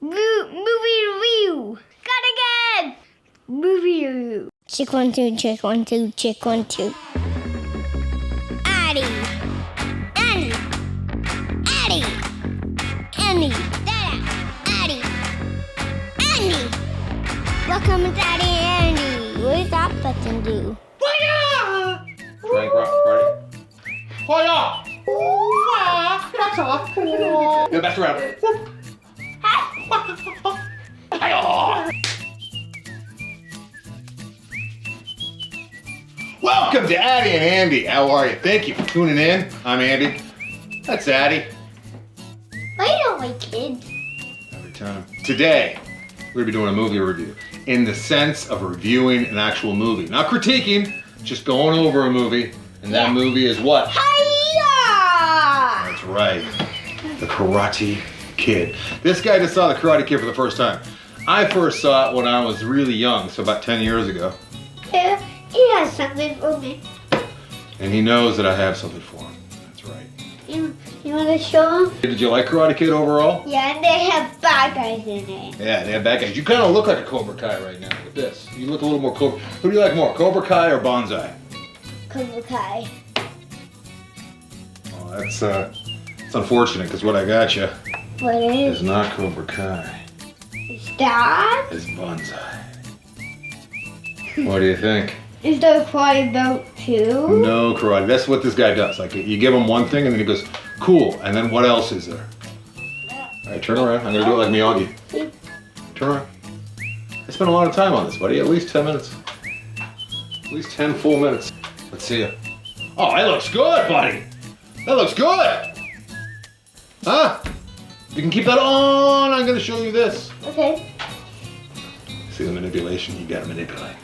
Movie review. Got again. Movie review. Check 1 2. Check 1 2. Check 1 2. Atty Andy. Atty Andy. Dada. Atty Andy. Welcome to Atty Andy. What does that button do? Fire! Frank Rock, ready? Fire! That's off. Go back around. Welcome to Atty and Andy. How are you? Thank you for tuning in. I'm Andy. That's Atty. Why don't like kids? Every time. Today, we're going to be doing a movie review in the sense of reviewing an actual movie. Not critiquing, just going over a movie. And that movie is what? Hiya! That's right. The Karate Kid. This guy just saw The Karate Kid for the first time. I first saw it when I was really young, so about 10 years ago. Yeah, he has something for me. And he knows that I have something for him. That's right. You want to show him? Did you like Karate Kid overall? Yeah, and they have bad guys in it. Yeah, they have bad guys. You kind of look like a Cobra Kai right now. Look at this. You look a little more Cobra. Who do you like more, Cobra Kai or Bonsai? Cobra Kai. Oh, that's it's unfortunate because what I got you What is? is not Cobra Kai. Is that? It's Bonsai. What do you think? Is there a karate belt too? No karate. That's what this guy does. Like you give him one thing and then he goes, cool. And then what else is there? All right, turn around. I'm gonna do it like Miyagi. Turn around. I spent a lot of time on this, buddy. At least 10 minutes. At least 10 full minutes. Let's see it. Oh, that looks good, buddy. That looks good. Huh? If you can keep that on, I'm gonna show you this. Okay. See the manipulation? You gotta manipulate.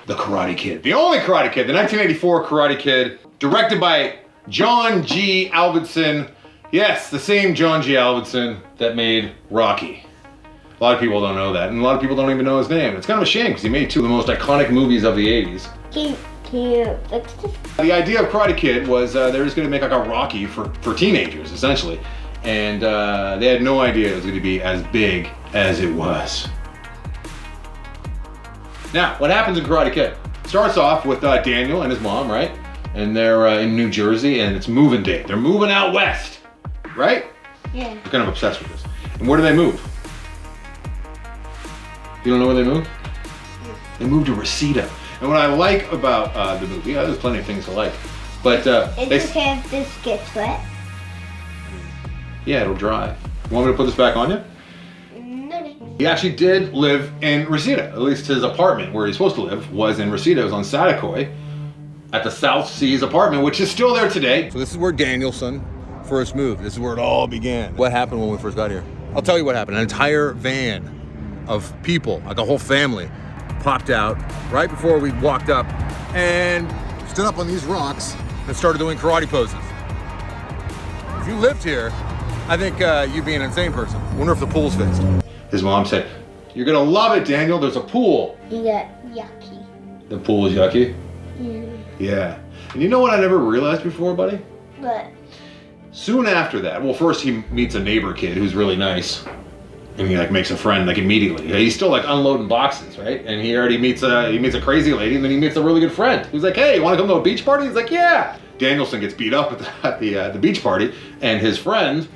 The Karate Kid. The only Karate Kid. The 1984 Karate Kid. Directed by John G. Avildsen. Yes, the same John G. Avildsen that made Rocky. A lot of people don't know that, and a lot of people don't even know his name. It's kind of a shame because he made two of the most iconic movies of the 80s. Can you fix this? The idea of Karate Kid was they were just going to make like a Rocky for teenagers, essentially. And they had no idea it was going to be as big as it was. Now, what happens in Karate Kid? Starts off with Daniel and his mom, right? And they're in New Jersey, and it's moving day. They're moving out west, right? Yeah. I'm kind of obsessed with this. And where do they move? You don't know where they move? They moved to Reseda. And what I like about the movie, there's plenty of things to like, but It's okay if this gets wet. Yeah, it'll dry. You want me to put this back on you? No. He actually did live in Reseda. At least his apartment where he's supposed to live was in Reseda. It was on Satakoy at the South Seas apartment, which is still there today. So this is where Danielson first moved. This is where it all began. What happened when we first got here? I'll tell you what happened. An entire van of people, like a whole family, popped out right before we walked up and stood up on these rocks and started doing karate poses. If you lived here, I think you'd be an insane person. Wonder if the pool's fixed. His mom said, "You're gonna love it, Daniel. There's a pool." You got yucky. The pool is yucky? Yeah. Yeah. And you know what I never realized before, buddy? But Soon after that, well, first he meets a neighbor kid who's really nice. And he like makes a friend like immediately. He's still like unloading boxes, right? And he already meets a crazy lady, and then he meets a really good friend. He's like, "Hey, you want to come to a beach party?" He's like, "Yeah." Danielson gets beat up at the beach party, and his friend,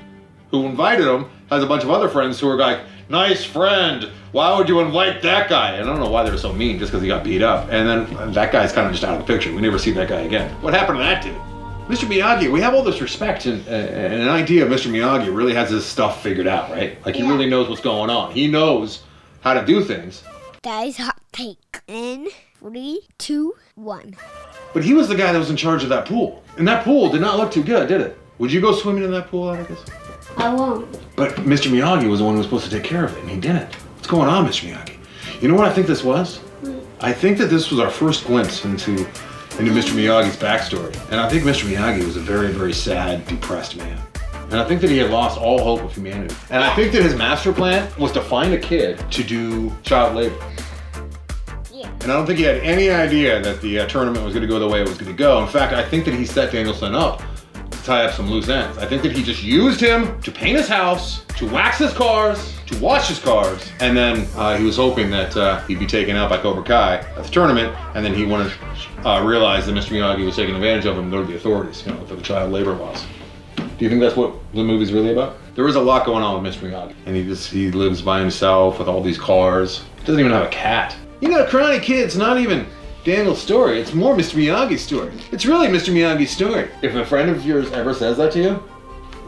who invited him, has a bunch of other friends who are like, "Nice friend. Why would you invite that guy?" And I don't know why they're so mean, just because he got beat up. And then that guy's kind of just out of the picture. We never see that guy again. What happened to that dude? Mr. Miyagi, we have all this respect and an idea of Mr. Miyagi really has his stuff figured out, right? Like he really knows what's going on. He knows how to do things. that is hot take. In 3, 2, 1. But he was the guy that was in charge of that pool. And that pool did not look too good, did it? Would you go swimming in that pool, Atticus? I won't. But Mr. Miyagi was the one who was supposed to take care of it, and he didn't. What's going on, Mr. Miyagi? You know what I think this was? I think that this was our first glimpse into Mr. Miyagi's backstory. And I think Mr. Miyagi was a very, very sad, depressed man. And I think that he had lost all hope of humanity. And I think that his master plan was to find a kid to do child labor. Yeah. And I don't think he had any idea that the tournament was going to go the way it was going to go. In fact, I think that he set Danielson up to tie up some loose ends. I think that he just used him to paint his house, to wax his cars, to wash his cars, and then he was hoping that he'd be taken out by Cobra Kai at the tournament, and then he wanted to realize that Mr. Miyagi was taking advantage of him and go to the authorities, you know, for the child labor laws. Do you think that's what the movie's really about? There is a lot going on with Mr. Miyagi, and he lives by himself with all these cars. He doesn't even have a cat. You know, Karate Kid's not even Daniel's story. It's more Mr. Miyagi's story. It's really Mr. Miyagi's story. If a friend of yours ever says that to you,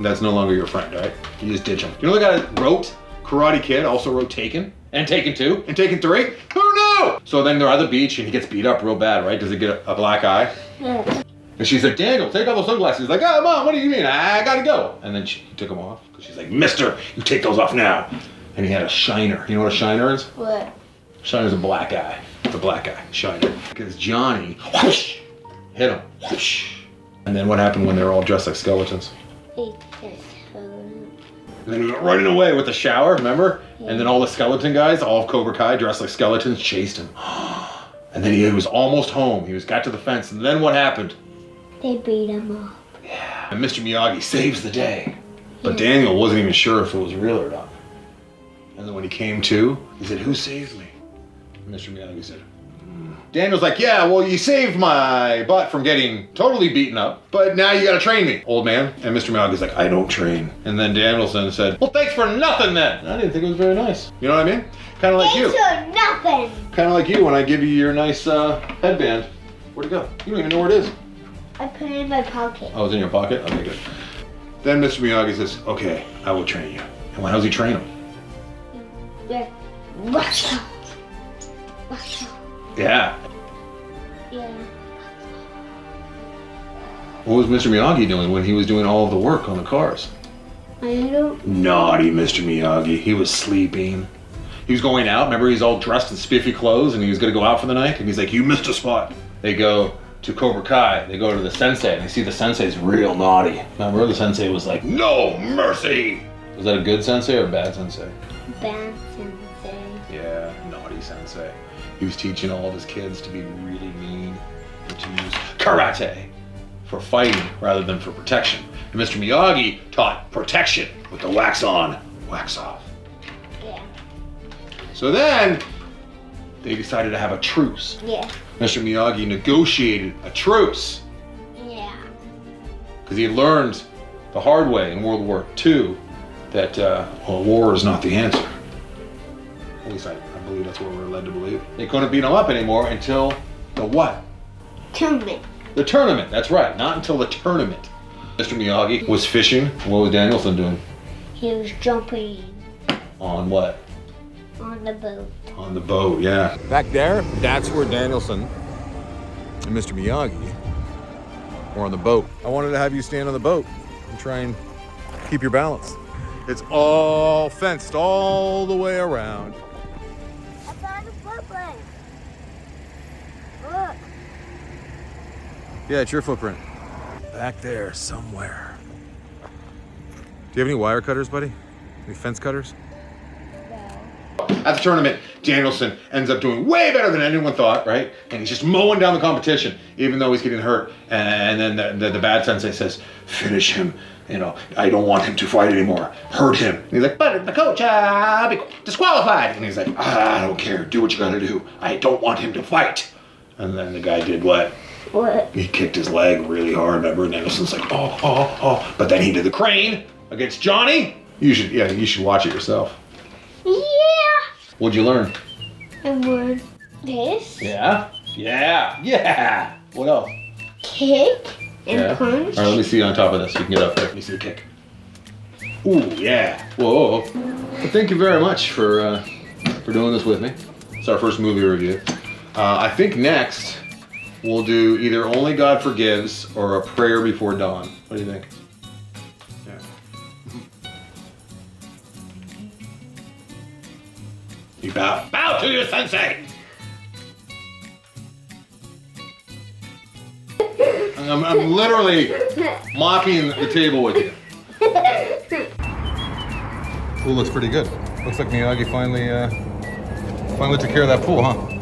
that's no longer your friend, right? You just ditch him. You know the guy that wrote Karate Kid, also wrote Taken, and Taken 2, and Taken 3? Who knew? So then they're at the beach and he gets beat up real bad, right? Does he get a black eye? Yeah. And she's like, Daniel, take off those sunglasses. He's like, oh, Mom, what do you mean? I gotta go. And then he took them off. Because she's like, Mister, you take those off now. And he had a shiner. You know what a shiner is? What? Shiner's a black eye. It's a black eye, shiner. Because Johnny, whoosh, hit him, whoosh. And then what happened when they were all dressed like skeletons? And then he went running away with the shower, remember? Yeah. And then all the skeleton guys, all of Cobra Kai, dressed like skeletons, chased him. And then he was almost home. He got to the fence. And then what happened? They beat him up. Yeah. And Mr. Miyagi saves the day. But Daniel wasn't even sure if it was real or not. And then when he came to, he said, who saved me? And Mr. Miyagi said, Daniel's like, yeah, well, you saved my butt from getting totally beaten up, but now you gotta train me, old man. And Mr. Miyagi's like, I don't train. And then Danielson said, well, thanks for nothing then. I didn't think it was very nice. You know what I mean? Kind of like you. Thanks for nothing. Kind of like you when I give you your nice headband. Where'd it go? You don't even know where it is. I put it in my pocket. Oh, it's in your pocket? Okay, good. Then Mr. Miyagi says, okay, I will train you. And how does he train him? Yeah. Watch out. Watch out. Yeah. Yeah. What was Mr. Miyagi doing when he was doing all of the work on the cars? I don't. Naughty Mr. Miyagi. He was sleeping. He was going out. Remember, he's all dressed in spiffy clothes and he was going to go out for the night. And he's like, you missed a spot. They go to Cobra Kai. They go to the sensei and they see the sensei's real naughty. Remember, the sensei was like, no mercy. Was that a good sensei or a bad sensei? Bad sensei. Yeah, naughty sensei. He was teaching all of his kids to be really mean and to use karate for fighting rather than for protection. And Mr. Miyagi taught protection with the wax on, wax off. Yeah. So then they decided to have a truce. Yeah. Mr. Miyagi negotiated a truce Yeah. because he had learned the hard way in World War II that war is not the answer. At least I believe that's what we're led to believe. They couldn't beat him up anymore until the what? Tournament. The tournament, that's right. Not until the tournament. Mr. Miyagi was fishing. What was Danielson doing? He was jumping On what? on the boat. On the boat, yeah. Back there, that's where Danielson and Mr. Miyagi were on the boat. I wanted to have you stand on the boat and try and keep your balance. It's all fenced all the way around. I found a footprint. Look. Yeah, it's your footprint. Back there somewhere. Do you have any wire cutters, buddy? Any fence cutters? At the tournament, Danielson ends up doing way better than anyone thought, right? And he's just mowing down the competition, even though he's getting hurt. And then the bad sensei says, finish him. You know, I don't want him to fight anymore. Hurt him. And he's like, but the coach, I'll be disqualified. And he's like, I don't care. Do what you gotta do. I don't want him to fight. And then the guy did what? What? He kicked his leg really hard. Remember, and Danielson's like, oh. But then he did the crane against Johnny. You should watch it yourself. Yeah. What'd you learn? I learned this. Yeah. What else? Kick and punch. All right, let me see you on top of this. You can get up there. Let me see the kick. Ooh, yeah. Whoa. Well, thank you very much for doing this with me. It's our first movie review. I think next we'll do either Only God Forgives or A Prayer Before Dawn. What do you think? Yeah. You bow to your sensei. I'm literally mopping the table with you. pool looks pretty good. Looks like Miyagi finally took care of that pool, huh?